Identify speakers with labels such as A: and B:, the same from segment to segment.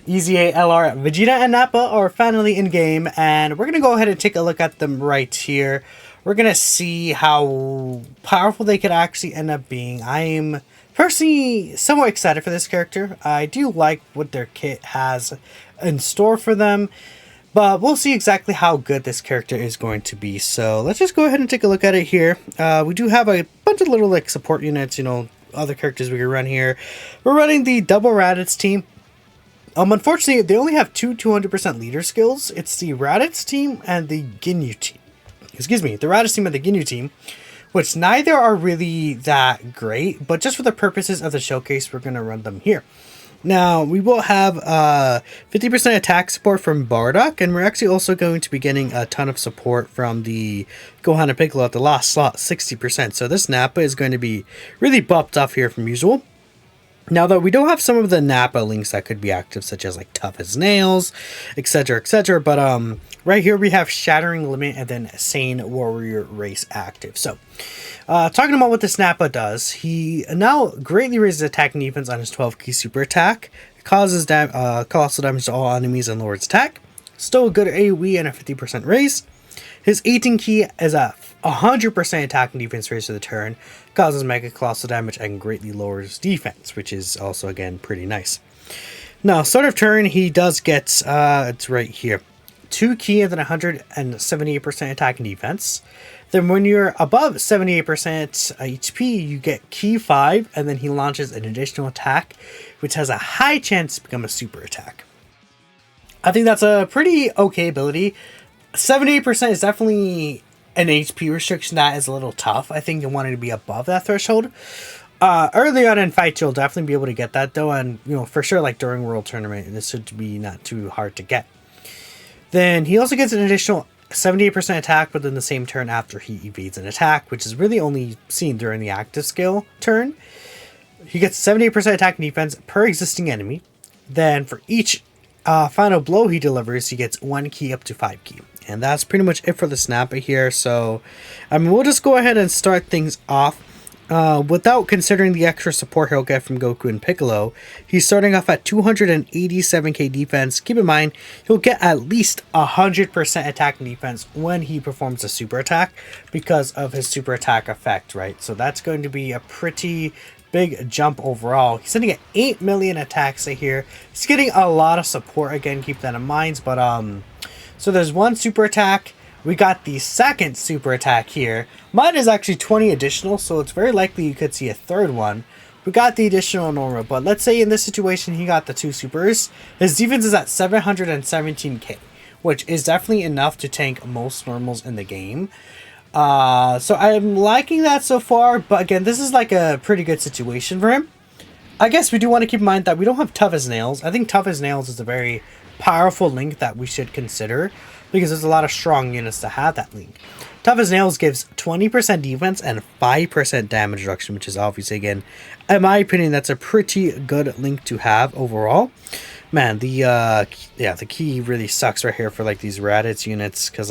A: Easy A, LR, Vegeta, and NAPPA are finally in game, and we're going to go ahead and take a look at them right here. We're going to see how powerful they could actually end up being. I am personally somewhat excited for this character. I do like what their kit has in store for them, but we'll see exactly how good this character is going to be. So let's just go ahead and take a look at it here. We do have a bunch of little like support units, you know, other characters we can run here. We're running the double Raditz team. Unfortunately, they only have two 200% leader skills. It's the Raditz team and the Ginyu team. Excuse me, the Raditz team and the Ginyu team, which neither are really that great, but just for the purposes of the showcase, we're going to run them here. Now, we will have 50% attack support from Bardock, and we're actually also going to be getting a ton of support from the Gohan and Piccolo at the last slot, 60%. So this NAPPA is going to be really bumped off here from usual. Now, though, we do have some of the NAPPA links that could be active, such as like Tough as Nails, etc., etc. But right here we have Shattering Limit and then Sane Warrior Race active. So, talking about what this NAPPA does, he now greatly raises attack and defense on his 12 key super attack. It causes colossal damage to all enemies and lowers attack. Still a good AoE and a 50% raise. His 18 key is a 100% attack and defense raise to the turn, causes mega colossal damage and greatly lowers defense, which is also again pretty nice. Now, start of turn, he does get it's right here, 2 key and then 178% attack and defense. Then when you're above 78% HP, you get key 5, and then he launches an additional attack, which has a high chance to become a super attack. I think that's a pretty okay ability. 78% is definitely an HP restriction that is a little tough. I think you want it to be above that threshold. Early on in fights, you'll definitely be able to get that though, and you know for sure, like during World Tournament, this should be not too hard to get. Then he also gets an additional 78% attack within the same turn after he evades an attack, which is really only seen during the active skill turn. He gets 78% attack and defense per existing enemy. Then for each final blow he delivers, he gets 1 key up to 5 key. And that's pretty much it for the NAPPA here. So, I mean, we'll just go ahead and start things off. Without considering the extra support he'll get from Goku and Piccolo, he's starting off at 287k defense. Keep in mind, he'll get at least 100% attack and defense when he performs a super attack because of his super attack effect, right? So that's going to be a pretty big jump overall. He's sitting at 8 million attacks here. He's getting a lot of support, again, keep that in mind. But, so there's one super attack. We got the second super attack here. Mine is actually 20 additional, so it's very likely you could see a third one. We got the additional normal, but let's say in this situation he got the 2 supers. His defense is at 717k, which is definitely enough to tank most normals in the game. So I'm liking that so far, but again, this is like a pretty good situation for him. I guess we do want to keep in mind that we don't have Tough as Nails. I think Tough as Nails is a very powerful link that we should consider because there's a lot of strong units that have that link. Tough as Nails gives 20% defense and 5% damage reduction, which is obviously, again, in my opinion, that's a pretty good link to have overall. Man, the key really sucks right here for like these Raditz units because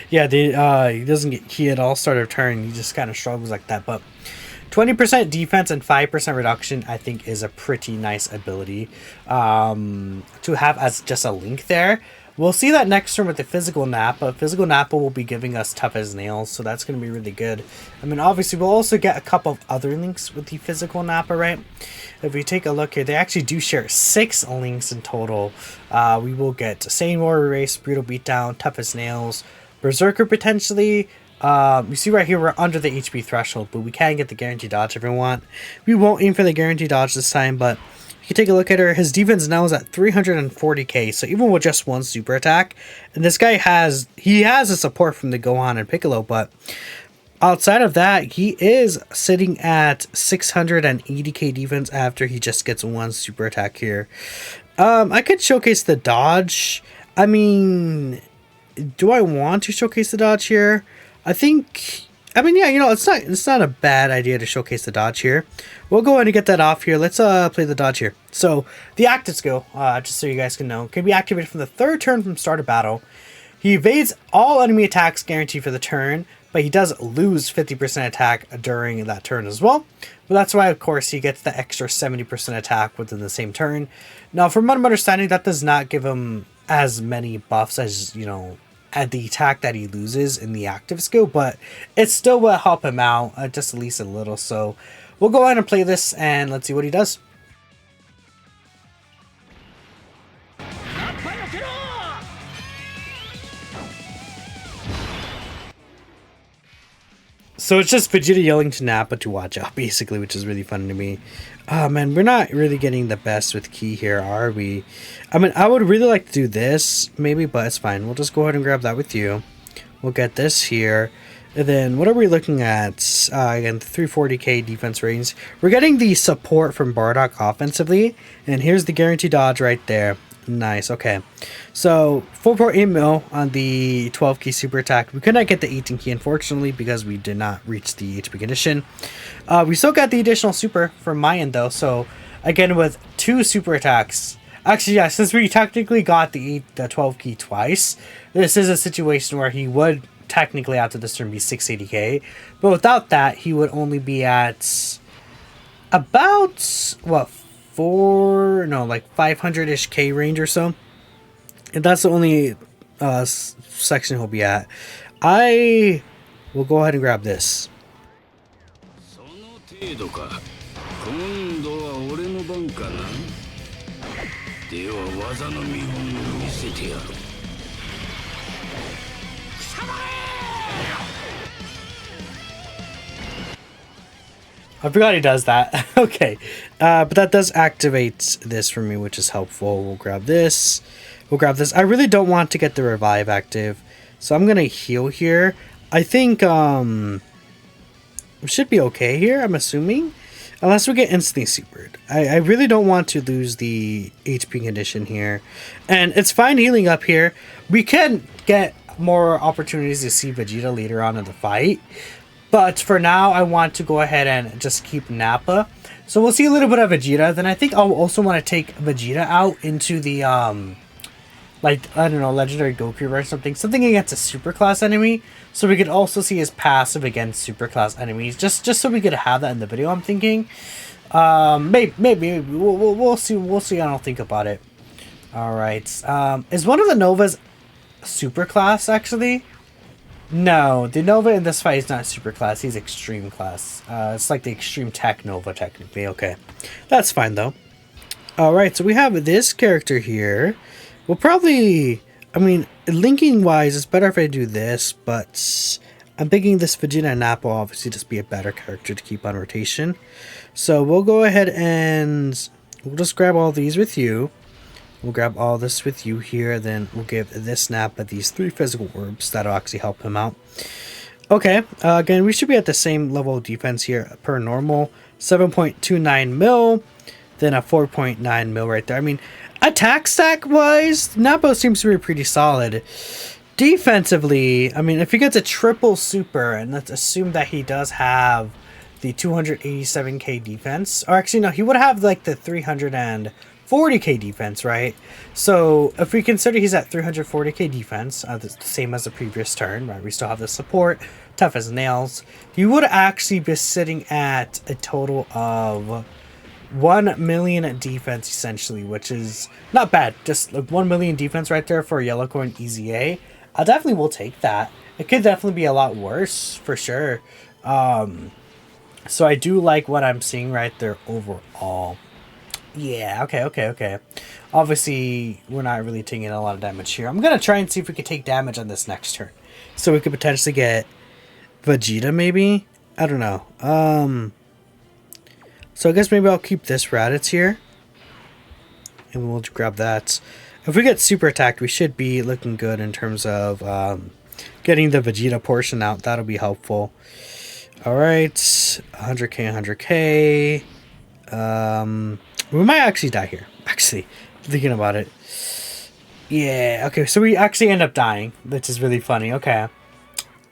A: yeah, he doesn't get key at all start of turn. He just kind of struggles like that, but 20% defense and 5% reduction, I think, is a pretty nice ability to have as just a link there. We'll see that next turn with the physical NAPPA. Physical NAPPA will be giving us Tough as Nails, so that's going to be really good. I mean, obviously, we'll also get a couple of other links with the physical NAPPA, right? If we take a look here, they actually do share 6 links in total. We will get Sane Warrior Race, Brutal Beatdown, Tough as Nails, Berserker potentially. You see right here, we're under the HP threshold, but we can get the Guaranteed Dodge if we want. We won't aim for the Guaranteed Dodge this time, but you can take a look at her. His defense now is at 340k, so even with just one super attack, and this guy has a support from the Gohan and Piccolo, but outside of that, he is sitting at 680k defense after he just gets one super attack here. I could showcase the dodge. I mean, do I want to showcase the dodge here? I mean, yeah, you know, it's not a bad idea to showcase the dodge here. We'll go ahead and get that off here. Let's play the dodge here. So the active skill, just so you guys can know, can be activated from the 3rd turn from start of battle. He evades all enemy attacks guaranteed for the turn, but he does lose 50% attack during that turn as well. But that's why, of course, he gets the extra 70% attack within the same turn. Now, from what I'm understanding, that does not give him as many buffs as, you know, at the attack that he loses in the active skill, but it still will help him out just at least a little. So we'll go ahead and play this and let's see what he does. So it's just Vegeta yelling to Nappa to watch out, basically, which is really fun to me. Oh man, we're not really getting the best with Ki here, are we? I mean, I would really like to do this, maybe, but it's fine. We'll just go ahead and grab that with you. We'll get this here. And then, what are we looking at? Again, 340k defense range. We're getting the support from Bardock offensively. And here's the guaranteed dodge right there. Nice, okay. So, 4.8 mil on the 12 key super attack. We could not get the 18 key, unfortunately, because we did not reach the HP condition. We still got the additional super from my end, though. So, again, with 2 super attacks. Actually, yeah, since we technically got the 12 key twice, this is a situation where he would technically after this turn be 680k. But without that, he would only be at about, what, 500-ish K range or so. And that's the only section he'll be at. I will go ahead and grab this. I forgot he does that. Okay. But that does activate this for me, which is helpful. We'll grab this. We'll grab this. I really don't want to get the revive active, so I'm going to heal here. I think we should be okay here, I'm assuming. Unless we get instantly supered. I really don't want to lose the HP condition here. And it's fine healing up here. We can get more opportunities to see Vegeta later on in the fight. But for now, I want to go ahead and just keep Nappa. So we'll see a little bit of Vegeta. Then I think I'll also want to take Vegeta out into the, like, I don't know, Legendary Goku or something. Something against a super class enemy. So we could also see his passive against super class enemies. Just so we could have that in the video, I'm thinking. Maybe. We'll see. We'll see. I don't think about it. Alright. Is one of the Novas super class, actually? No, the Nova in this fight is not super class. He's extreme class. It's like the extreme tech Nova, technically. Okay. That's fine, though. Alright, so we have this character here. We'll probably... I mean, linking-wise, it's better if I do this, but... I'm thinking this Vegeta and Nappa will obviously just be a better character to keep on rotation. So we'll go ahead and... We'll just grab all these with you. We'll grab all this with you here, then we'll give this Nappa these 3 physical orbs. That'll actually help him out. Okay, again, we should be at the same level of defense here per normal. 7.29 mil, then a 4.9 mil right there. I mean, attack stack-wise, Nappa seems to be pretty solid. Defensively, I mean, if he gets a triple super, and let's assume that he does have the 287k defense, or actually, no, he would have like the 340k defense, right? So if we consider he's at 340k defense, the same as the previous turn, right? We still have the support, tough as nails. He would actually be sitting at a total of 1 million defense, essentially, which is not bad. Just like 1 million defense right there for a yellow coin easy A. I definitely will take that. It could definitely be a lot worse, for sure. So I do like what I'm seeing right there overall. Yeah, okay. Obviously, we're not really taking a lot of damage here. I'm going to try and see if we can take damage on this next turn. So we could potentially get Vegeta, maybe? I don't know. So I guess maybe I'll keep this Raditz here. And we'll grab that. If we get super attacked, we should be looking good in terms of getting the Vegeta portion out. That'll be helpful. Alright, 100k. We might actually die here. Actually, thinking about it. Yeah, okay, so we actually end up dying, which is really funny. Okay.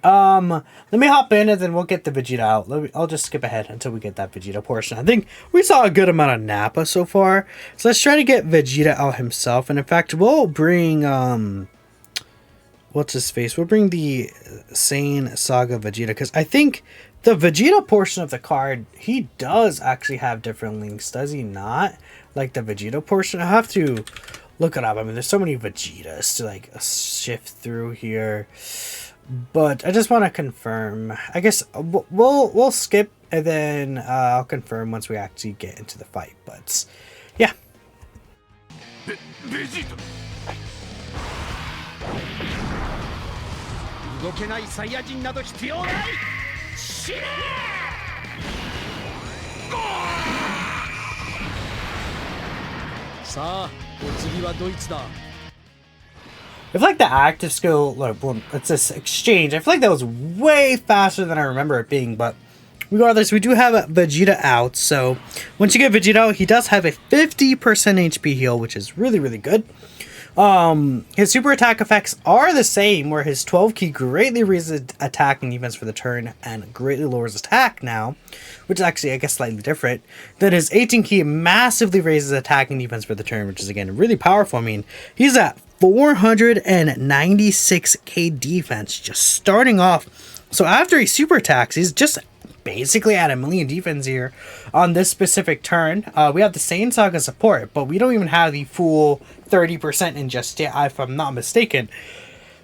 A: Let me hop in and then we'll get the Vegeta out. I'll just skip ahead until we get that Vegeta portion. I think we saw a good amount of Nappa so far. So let's try to get Vegeta out himself. And in fact, we'll bring, what's his face? We'll bring the Saiyan Saga Vegeta, because I think the Vegeta portion of the card, he does actually have different links, does he not? Like the Vegeta portion, I have to look it up. I mean, there's so many Vegetas to like shift through here, but I just want to confirm. I guess we'll skip and then I'll confirm once we actually get into the fight. But yeah. Vegeta. 動けないサイヤ人など必要ない。死ねー。さあ、お次はドイツだ。I feel like the active skill, like, well, it's this exchange. I feel like that was way faster than I remember it being, but regardless, we do have Vegeta out. So once you get Vegeta out, he does have a 50% HP heal, which is really, really good. His super attack effects are the same, where his 12 key greatly raises attack and defense for the turn and greatly lowers attack now, which is actually, I guess, slightly different. Then his 18 key massively raises attack and defense for the turn, which is, again, really powerful. I mean, he's at 496k defense just starting off. So after he super attacks, he's just basically at 1 million defense here on this specific turn. We have the Saiyan Saga support, but we don't even have the full 30% in just yet, if I'm not mistaken.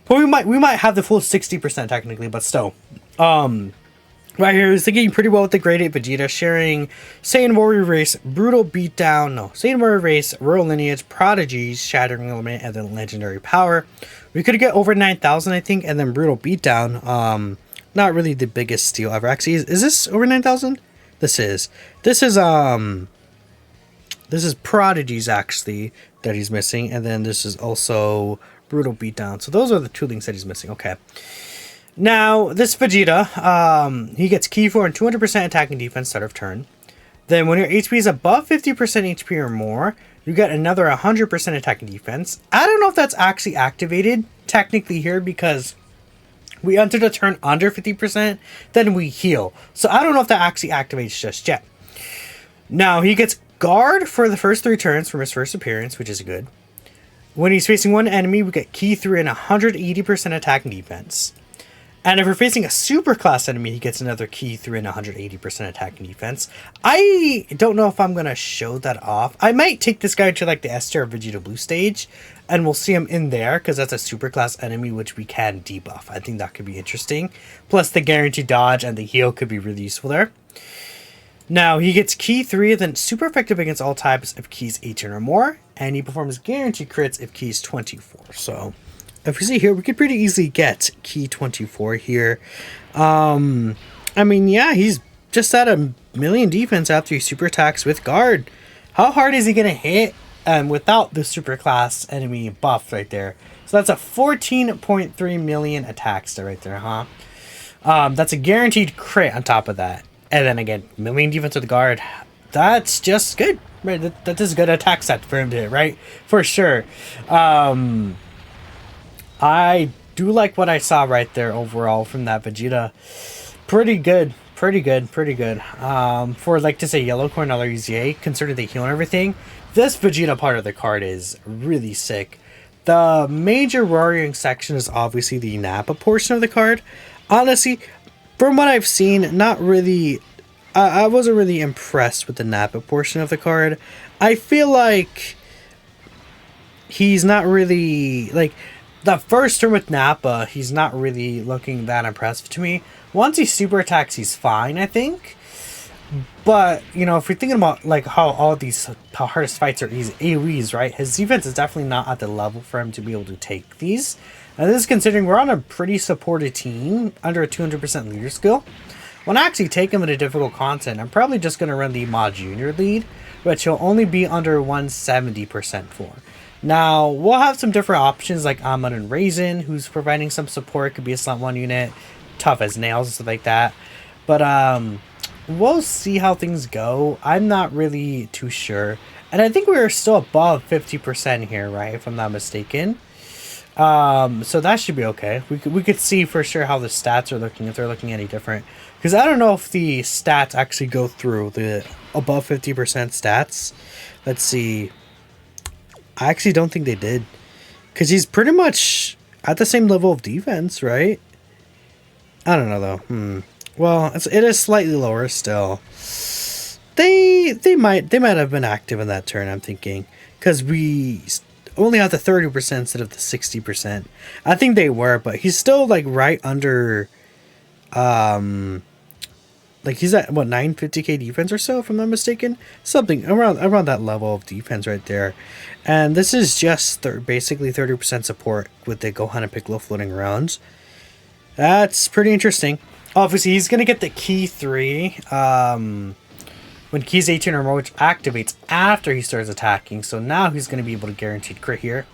A: But we might have the full 60% technically, but still. Right here is thinking pretty well with the grade 8 Vegeta, sharing Saiyan Warrior Race, Brutal Beatdown, Saiyan Warrior Race, Royal Lineage, Prodigies, Shattering Element, and then Legendary Power. We could get over 9,000, I think, and then Brutal Beatdown. Not really the biggest steal ever. Actually, is this over 9,000? This is Prodigies, actually, that he's missing, and then this is also Brutal Beatdown. So those are the 2 links that he's missing. Okay. Now, this Vegeta, he gets Key 4 and 200% attack and defense start of turn. Then when your HP is above 50% HP or more, you get another 100% attack and defense. I don't know if that's actually activated technically here, because we enter the turn under 50%, then we heal. So I don't know if that actually activates just yet. Now, he gets Guard for the first 3 turns from his first appearance, which is good. When he's facing one enemy, we get Key 3 and 180% attack and defense. And if we're facing a super class enemy, he gets another Key 3 and 180% attack and defense. I don't know if I'm going to show that off. I might take this guy to like the S tier Vegeta Blue stage, and we'll see him in there, because that's a super class enemy which we can debuff. I think that could be interesting. Plus the guaranteed dodge and the heal could be really useful there. Now, he gets Key 3, then super effective against all types of keys 18 or more, and he performs guaranteed crits if keys 24. So if we see here, we could pretty easily get Key 24 here. I mean, yeah, he's just at 1 million defense after he super attacks with Guard. How hard is he going to hit without the super class enemy buff right there? So that's a 14.3 million attack stat right there, huh? That's a guaranteed crit on top of that. And then again, 1 million defense with Guard. That's just good. Right? That is a good attack set for him to hit, right? For sure. I do like what I saw right there overall from that Vegeta. Pretty good. Pretty good. For, like, to say Yellow Corn LRUZA, considering the heal and everything, this Vegeta part of the card is really sick. The major warrioring section is obviously the Nappa portion of the card. Honestly, from what I've seen, not really. I wasn't really impressed with the Nappa portion of the card. I feel like he's not really, like, the first turn with Nappa, he's not really looking that impressive to me. Once he super attacks, he's fine, I think. But, you know, if we're thinking about, like, how hardest fights are easy, AoEs, right? His defense is definitely not at the level for him to be able to take these. And this is considering we're on a pretty supported team, under a 200% leader skill. When I actually take him in a difficult content, I'm probably just going to run the Mod Junior lead, which he'll only be under 170% for. Now, we'll have some different options like Ahmad and Raisin, who's providing some support. Could be a Slant 1 unit, Tough as Nails and stuff like that. But we'll see how things go. I'm not really too sure. And I think we're still above 50% here, right? If I'm not mistaken. So that should be okay. We could see for sure how the stats are looking, if they're looking any different. Because I don't know if the stats actually go through the above 50% stats. Let's see. I actually don't think they did. Because he's pretty much at the same level of defense, right? I don't know though. Well, it is slightly lower still. They might have been active in that turn, I'm thinking, because we only have the 30% instead of the 60%. I think they were, but he's still like right under, like he's at what 950k defense or so, if I'm not mistaken, something around that level of defense right there. And this is just basically 30% support with the Gohan and Piccolo floating around. That's pretty interesting. Obviously, he's gonna get the key 3. When keys 18 or more, which activates after he starts attacking. So now he's going to be able to guaranteed crit here.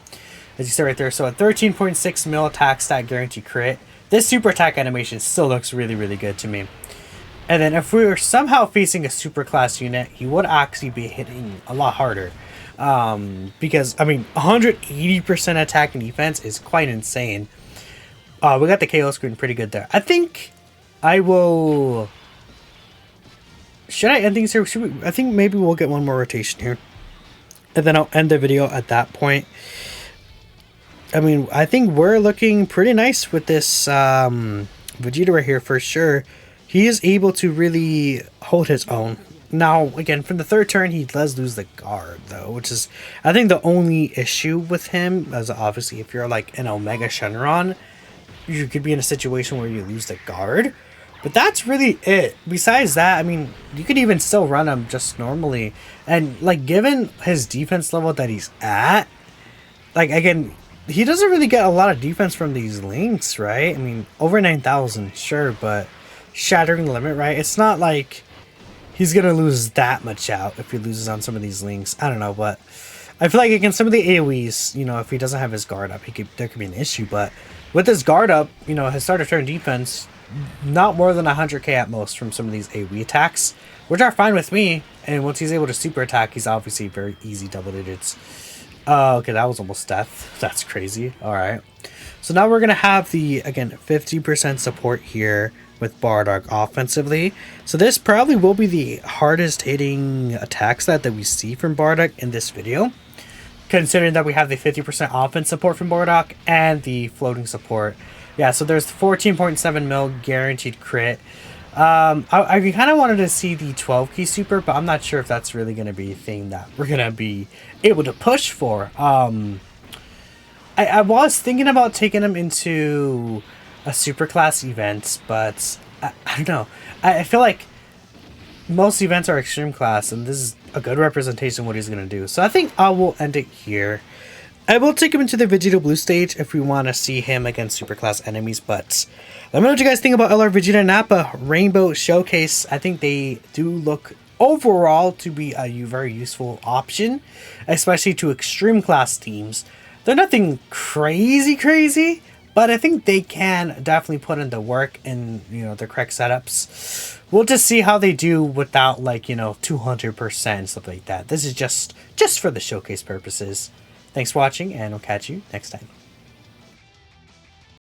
A: As you see right there. So a 13.6 mil attack stat guaranteed crit. This super attack animation still looks really, really good to me. And then if we were somehow facing a super class unit, he would actually be hitting a lot harder. Because, I mean, 180% attack and defense is quite insane. We got the KO screen pretty good there. I think I will... Should I end things here? I think maybe we'll get one more rotation here. And then I'll end the video at that point. I mean, I think we're looking pretty nice with this Vegeta right here for sure. He is able to really hold his own. Now, again, from the third turn, he does lose the guard, though, which is, I think, the only issue with him. As obviously, if you're like an Omega Shenron, you could be in a situation where you lose the guard. But that's really it. Besides that, I mean, you could even still run him just normally. And, like, given his defense level that he's at, like, again, he doesn't really get a lot of defense from these links, right? I mean, over 9,000, sure, but shattering the limit, right? It's not like he's going to lose that much out if he loses on some of these links. I don't know, but I feel like against some of the AoEs, you know, if he doesn't have his guard up, there could be an issue. But with his guard up, you know, his start of turn defense... not more than 100k at most from some of these AoE attacks, which are fine with me. And once he's able to super attack, he's obviously very easy double digits. Okay, that was almost death. That's crazy. Alright. So now we're going to have the, again, 50% support here with Bardock offensively. So this probably will be the hardest hitting attack stat that we see from Bardock in this video, considering that we have the 50% offense support from Bardock and the floating support. Yeah, so there's 14.7 mil guaranteed crit. I kind of wanted to see the 12 key super, but I'm not sure if that's really going to be a thing that we're going to be able to push for. I was thinking about taking him into a super class event, but I don't know. I feel like most events are extreme class, and this is a good representation of what he's going to do. So I think I will end it here. I will take him into the Vegeta Blue stage if we want to see him against superclass enemies, but let me know what you guys think about LR Vegeta Nappa Rainbow Showcase. I think they do look overall to be a very useful option, especially to extreme class teams. They're nothing crazy, but I think they can definitely put in the work in, you know, the correct setups. We'll just see how they do without, like, you know, 200% stuff like that. This is just for the showcase purposes. Thanks for watching, and we'll catch you next time.